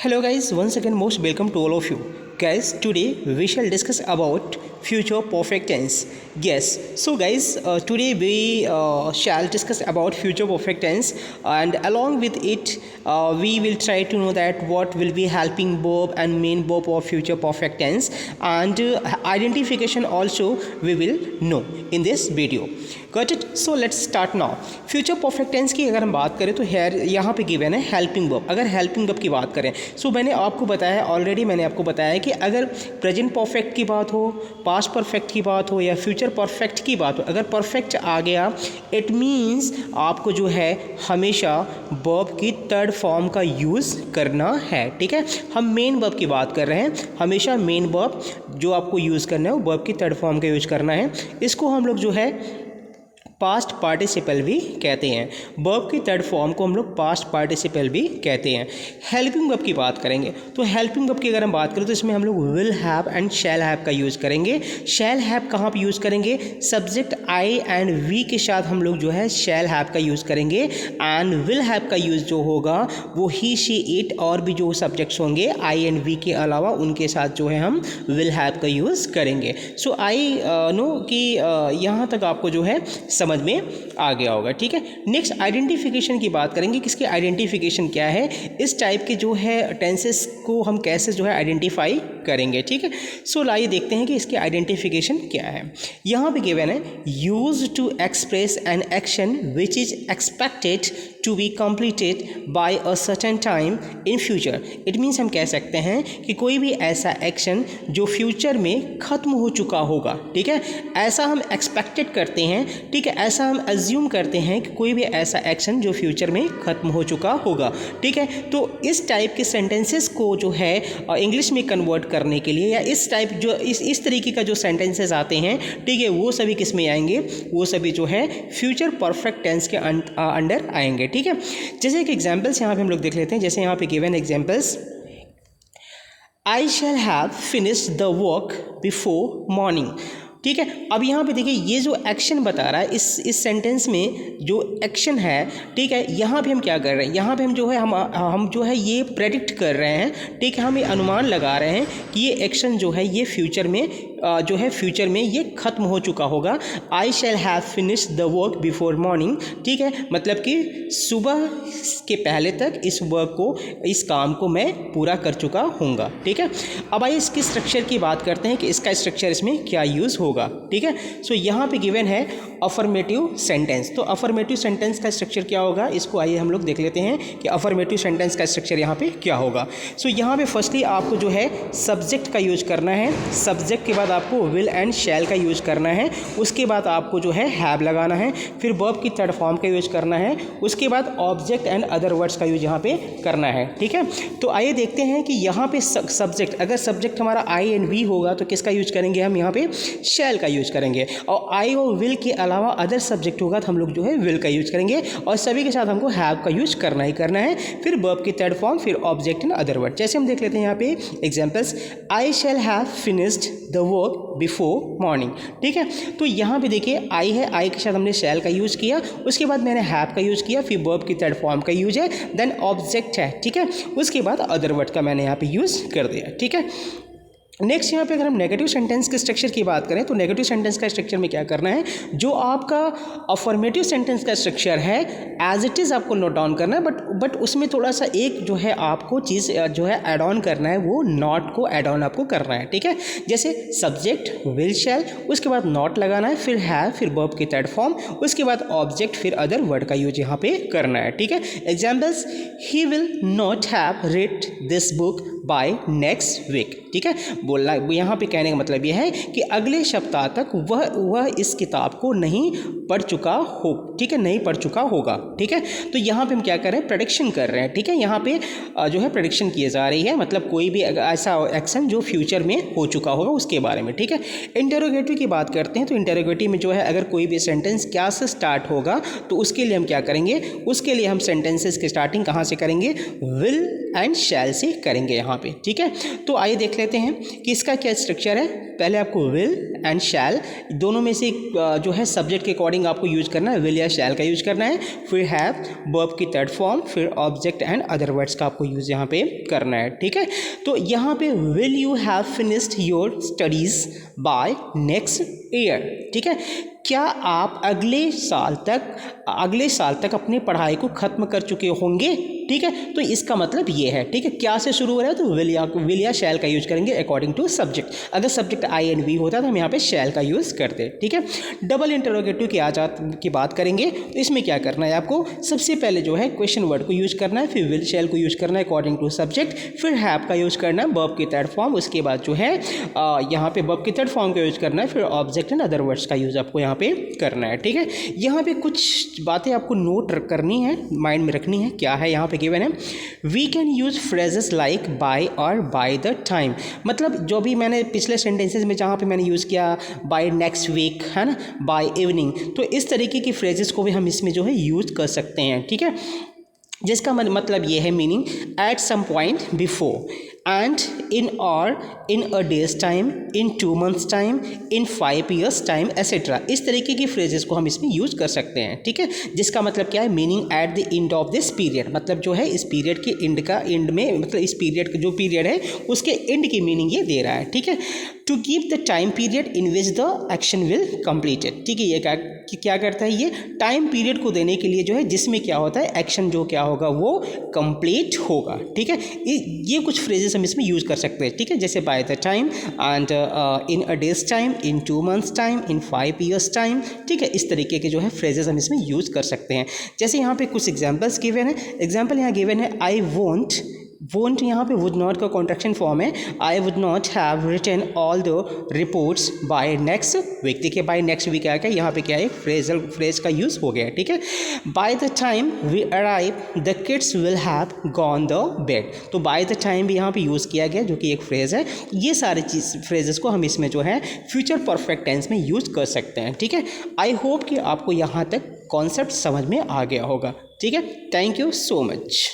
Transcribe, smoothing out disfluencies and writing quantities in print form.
Hello guys, once again most welcome to all of you. Guys, today we shall discuss about future perfect tense. Yes, so guys, today we shall discuss about future perfect tense, and along with it we will try to know that what will be helping verb and main verb of future perfect tense, and identification also we will know in this video. Got it? So let's start now. Future perfect tense की अगर हम बात करें तो यहाँ पे given है helping verb. अगर हेल्पिंग वर्ब की बात करें सो मैंने आपको बताया ऑलरेडी, मैंने आपको बताया कि अगर प्रेजेंट परफेक्ट की बात हो, पास्ट परफेक्ट की बात हो या फ्यूचर परफेक्ट की बात हो, अगर परफेक्ट आ गया इट मीन्स आपको जो है हमेशा वर्ब की थर्ड फॉर्म का यूज़ करना है. ठीक है, हम मेन वर्ब की बात कर रहे हैं. हमेशा मेन वर्ब जो आपको यूज़ करना है वो वर्ब की थर्ड फॉर्म का यूज करना है. इसको हम लोग जो है पास्ट पार्टिसिपल भी कहते हैं. वर्ब की थर्ड फॉर्म को हम लोग पास्ट पार्टिसिपल भी कहते हैं. हेल्पिंग वर्ब की बात करेंगे तो हेल्पिंग वर्ब की अगर हम बात करें तो इसमें हम लोग will have and shall have का यूज़ करेंगे. शैल हैव कहाँ पे यूज़ करेंगे? सब्जेक्ट आई एंड वी के साथ हम लोग जो है शैल हैव का यूज़ करेंगे. एंड विल हैव का यूज़ जो होगा वो ही शी इट और भी जो सब्जेक्ट्स होंगे आई एंड वी के अलावा उनके साथ जो है हम विल हैव का यूज़ करेंगे. सो आई नो कि यहाँ तक आपको जो है समझ में आ गया होगा. ठीक है, नेक्स्ट आइडेंटिफिकेशन की बात करेंगे. किसके आइडेंटिफिकेशन क्या है, इस टाइप के जो है टेंसेस को हम कैसे जो है आइडेंटिफाई करेंगे. ठीक है, सो लाइए देखते हैं कि इसके आइडेंटिफिकेशन क्या है. यहाँ पे गिवन है use to express an action which is expected to be completed by a certain time in future. It means हम कह सकते हैं कि कोई भी ऐसा एक्शन जो फ्यूचर में ख़त्म हो चुका होगा. ठीक है, ऐसा हम एक्सपेक्टेड करते हैं. ठीक है, ऐसा हम अज्यूम करते हैं कि कोई भी ऐसा एक्शन जो फ्यूचर में ख़त्म हो चुका होगा. ठीक है, तो इस टाइप के सेंटेंसेस को जो है इंग्लिश में कन्वर्ट करने के लिए या इस टाइप जो इस तरीके का जो सेंटेंसेस आते हैं, ठीक है, वो सभी किस में आएंगे? वो सभी जो है फ्यूचर परफेक्ट टेंस के अंडर आएंगे. ठीक है, जैसे एक एग्जांपल्स यहाँ पे हम लोग देख लेते हैं. जैसे यहाँ पे given examples, I shall have finished the work before morning. ठीक है, अब यहाँ पे देखिए ये जो एक्शन बता रहा है इस सेंटेंस में जो एक्शन है, ठीक है, यहाँ पे हम क्या कर रहे हैं? यहाँ पे हम जो है हम जो है ये प्रेडिक्ट कर रहे हैं. ठीक है, हम ये अनुमान लगा रहे हैं कि ये एक्शन जो है ये फ्यूचर में जो है फ्यूचर में ये ख़त्म हो चुका होगा. I shall have finished the work before morning. ठीक है, मतलब कि सुबह के पहले तक इस वर्क को, इस काम को मैं पूरा कर चुका हूँगा. ठीक है, अब आइए इसके स्ट्रक्चर की बात करते हैं कि इसका स्ट्रक्चर इसमें क्या यूज़ होगा. ठीक है, सो यहाँ पे गिवन है अफर्मेटिव सेंटेंस. तो अफर्मेटिव सेंटेंस का स्ट्रक्चर क्या होगा, इसको आइए हम लोग देख लेते हैं कि अफर्मेटिव सेंटेंस का स्ट्रक्चर यहाँ पे क्या होगा. सो यहाँ पे फर्स्टली आपको जो है सब्जेक्ट का यूज करना है. सब्जेक्ट के बाद आपको विल एंड शैल का यूज करना है. उसके बाद आपको जो है हैव लगाना है. फिर वर्ब की थर्ड फॉर्म का यूज करना है. उसके बाद ऑब्जेक्ट एंड अदर वर्ड्स का यूज यहाँ पे करना है. ठीक है, तो आइए देखते हैं कि यहाँ पे सब्जेक्ट, अगर सब्जेक्ट हमारा आई एंड वी होगा तो किसका यूज करेंगे? हम यहाँ पे शैल का यूज करेंगे. और आई और विल के अलावा अदर सब्जेक्ट होगा तो हम लोग जो है विल का यूज करेंगे. और सभी के साथ हमको हैव का यूज करना ही करना है. फिर वर्ब की थर्ड फॉर्म, फिर ऑब्जेक्ट एंड अदर वर्ड. जैसे हम देख लेते हैं यहाँ पे examples, I shall have finished the work before morning. ठीक है, तो यहाँ पे देखिए आई है, आई के साथ हमने शैल का यूज किया. उसके बाद मैंने हैव का यूज किया. फिर वर्ब की थर्ड फॉर्म का यूज है. देन ऑब्जेक्ट है. ठीक है, उसके बाद अदर वर्ड का मैंने यहाँ पे यूज कर दिया. ठीक है, नेक्स्ट यहाँ पे अगर हम नेगेटिव सेंटेंस के स्ट्रक्चर की बात करें तो नेगेटिव सेंटेंस का स्ट्रक्चर में क्या करना है? जो आपका अफर्मेटिव सेंटेंस का स्ट्रक्चर है एज इट इज़ आपको नोट डाउन करना है. बट उसमें थोड़ा सा एक जो है आपको चीज़ जो है ऐड ऑन करना है, वो नॉट को ऐड ऑन आपको करना है. ठीक है, जैसे सब्जेक्ट विल शैल, उसके बाद नॉट लगाना है, फिर हैव, फिर वर्ब की थर्ड फॉर्म, उसके बाद ऑब्जेक्ट, फिर अदर वर्ड का यूज यहाँ पे करना है. ठीक है, examples, he will not have read this book by next week. ठीक है, बोलना यहाँ पे कहने का मतलब यह है कि अगले सप्ताह तक वह इस किताब को नहीं पढ़ चुका हो. ठीक है, नहीं पढ़ चुका होगा. ठीक है, तो यहाँ पे हम क्या कर रहे हैं? प्रेडिक्शन कर रहे हैं. ठीक है, यहाँ पे जो है प्रेडिक्शन की जा रही है, मतलब कोई भी ऐसा एक्शन जो फ्यूचर में हो चुका होगा उसके बारे में. ठीक है, इंटरोगेटिव की बात करते हैं तो इंटरोगेटिव में जो है अगर कोई भी सेंटेंस क्या से स्टार्ट होगा तो उसके लिए हम क्या करेंगे? उसके लिए हम सेंटेंसेस की स्टार्टिंग कहाँ से करेंगे? विल एंड शैल से करेंगे यहाँ पे, ठीक है। तो आइए देख लेते हैं कि इसका क्या स्ट्रक्चर है। पहले आपको विल एंड शैल दोनों में से जो है सब्जेक्ट के अकॉर्डिंग आपको यूज करना है, विल या शैल का यूज करना है। फिर हैव वर्ब की थर्ड फॉर्म, फिर ऑब्जेक्ट एंड अदर वर्ड्स का आपको यूज यहाँ पे करना है, ठीक है। तो यहाँ पे will you have finished your studies by next year, ठीक है। क्या आप अगले साल तक अपनी पढ़ाई को ख़त्म कर चुके होंगे, ठीक है। तो इसका मतलब ये है, ठीक है। क्या से शुरू हो रहा है तो विल या शैल का यूज करेंगे अकॉर्डिंग टू सब्जेक्ट। अगर सब्जेक्ट आई एंड वी होता तो हम यहाँ पे शैल का यूज़ करते, ठीक है। डबल इंटरोगेटिव की बात करेंगे तो इसमें क्या करना है आपको, सबसे पहले जो है क्वेश्चन वर्ड को यूज करना है, फिर विल शैल को यूज करना है अकॉर्डिंग टू सब्जेक्ट, फिर हैव का यूज करना है वर्ब की थर्ड फॉर्म, उसके बाद जो है यहाँ पे वर्ब की थर्ड फॉर्म का यूज करना है, फिर ऑब्जेक्ट एंड अदर वर्ड्स का यूज आपको यहाँ पे करना है, ठीक है। यहाँ पे कुछ बातें आपको नोट करनी है, माइंड में रखनी है। क्या है यहाँ पे गिवन है, we can use phrases like by और बाय द टाइम। मतलब जो भी मैंने पिछले सेंटेंसेस में जहाँ पे मैंने यूज़ किया बाय नेक्स्ट वीक, है ना, बाय इवनिंग, तो इस तरीके की फ्रेजेस को भी हम इसमें जो है यूज कर सकते हैं, ठीक है। जिसका मतलब ये है meaning at some point before, and in a day's time, in 2 months time, in 5 years time, etc. इस तरीके की फ्रेजेस को हम इसमें यूज कर सकते हैं, ठीक है। जिसका मतलब क्या है, meaning at the end of this period, मतलब जो है इस पीरियड के एंड में, मतलब इस पीरियड का जो पीरियड है उसके एंड की मीनिंग ये दे रहा है, ठीक है। To keep the time period in which the action will completed, ठीक है। ये क्या करता है, ये टाइम पीरियड को देने के लिए जो है जिसमें क्या होता है एक्शन जो क्या होगा वो कंप्लीट होगा, ठीक है। ये कुछ फ्रेजेस हम इसमें यूज कर सकते हैं, ठीक है। जैसे bye the time and in a days time, in 2 months time, in 5 years time, ठीक है। इस तरीके के जो है फ्रेजेस हम इसमें यूज कर सकते हैं। जैसे यहाँ पे कुछ एग्जांपल्स गिवन है। एग्जांपल यहाँ गिवन है, आई वोंट यहाँ पे वुड नॉट का कॉन्ट्रैक्शन फॉर्म है। I would not have written all the reports by next week. देखिए बाय नेक्स्ट वीक आ गया, यहाँ पे क्या है फ्रेज का यूज़ हो गया, ठीक है। By the time we arrive the kids will have gone the bed, तो बाय द टाइम भी यहाँ पे यूज़ किया गया जो कि एक फ्रेज है। ये सारे फ्रेजेस को हम इसमें जो है फ्यूचर परफेक्ट टेंस में यूज़ कर सकते हैं, ठीक है। आई होप कि आपको यहाँ तक कॉन्सेप्ट समझ में आ गया होगा, ठीक है। Thank you so much.